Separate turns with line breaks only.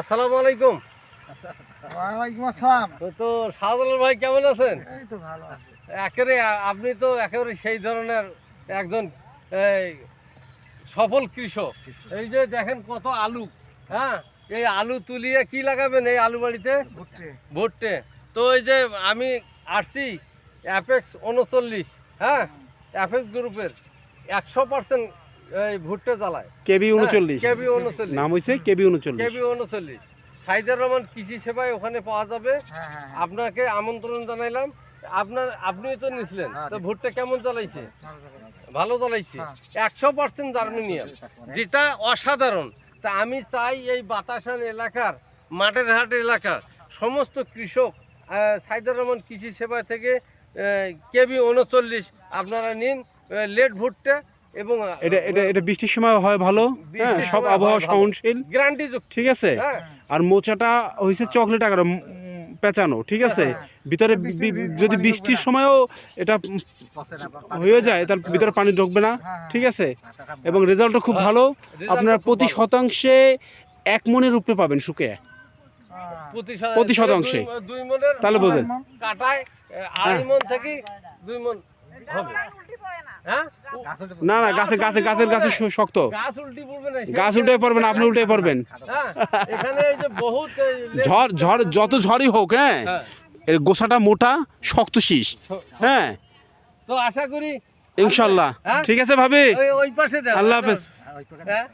আসসালামু আলাইকুম।
ওয়ালাইকুম আসসালাম।
তো শাহজালাল ভাই কেমন আছেন?
এই তো ভালো আছি।
একেবারে আপনি তো একেবারে সেই ধরনের একজন এই, সফল কৃষক। এই যে দেখেন কত আলু, হ্যাঁ, এই আলু তুলিয়ে কি লাগাবেন এই আলু বাড়িতে?
ভুট্টে।
ভুট্টে। তো এই যে আমি আসছি অ্যাপেক্স 39, হ্যাঁ, অ্যাপেক্স গ্রুপের 100% এই ভুট্টে জ্বালায়।
কেবি 39
কেবি 39
নাম হইছে কেবি 39।
কেবি 39 সাইদুর রহমান কৃষি সেবায় ওখানে পাওয়া যাবে।
হ্যাঁ হ্যাঁ
আপনাকে আমন্ত্রণ জানাইলাম। আপনি তো নিছিলেন, তো ভুট্টা কেমন চালাইছে? ভালো চালাইছে, 100% জার্মানিয়াম, যেটা অসাধারণ। তা আমি চাই এই বাতাসান এলাকার, মাঠের হাট এলাকার সমস্ত কৃষক সাইদুর রহমান কৃষি সেবা থেকে কেবি 39 আপনারা নিন, লেট ভুট্টা। এবং
এটা এটা এটা বৃষ্টির সময় হয় ভালো, হ্যাঁ, সব আবহাওয়া সহনশীল,
গ্যারান্টি যুক্ত,
ঠিক আছে।
হ্যাঁ।
আর মোচাটা হইছে চকলেট আকারে পেঁচানো, ঠিক আছে। ভিতরে যদি বৃষ্টির সময়ও এটা হয়ে যায় তাহলে ভিতরে পানি ঢুকবে না, ঠিক আছে। এবং রেজাল্টও খুব ভালো। আপনারা প্রতি শতাংশে 1 মণের উপরে পাবেন শুকিয়ে, প্রতি শতাংশে।
দুই মনের,
তাহলে বোঝেন
কাটায় 2.5 মন থেকে 2 মন হবে। হ্যাঁ,
না না, গাছের শক্ত,
গাছ উল্টি পড়বে না,
গাছ উল্টে পড়বেন, আপনি উল্টে পড়বেন।
হ্যাঁ, এখানে এই যে বহুত
ঝড় যত ঝড়ই হোক, হ্যাঁ, এর গোছাটা মোটা, শক্ত শীষ, হ্যাঁ।
তো আশা করি
ইনশাল্লাহ,
হ্যাঁ?
ঠিক আছে ভাবি,
ওই পাশে দাও।
আল্লাহ হাফেজ।
হ্যাঁ।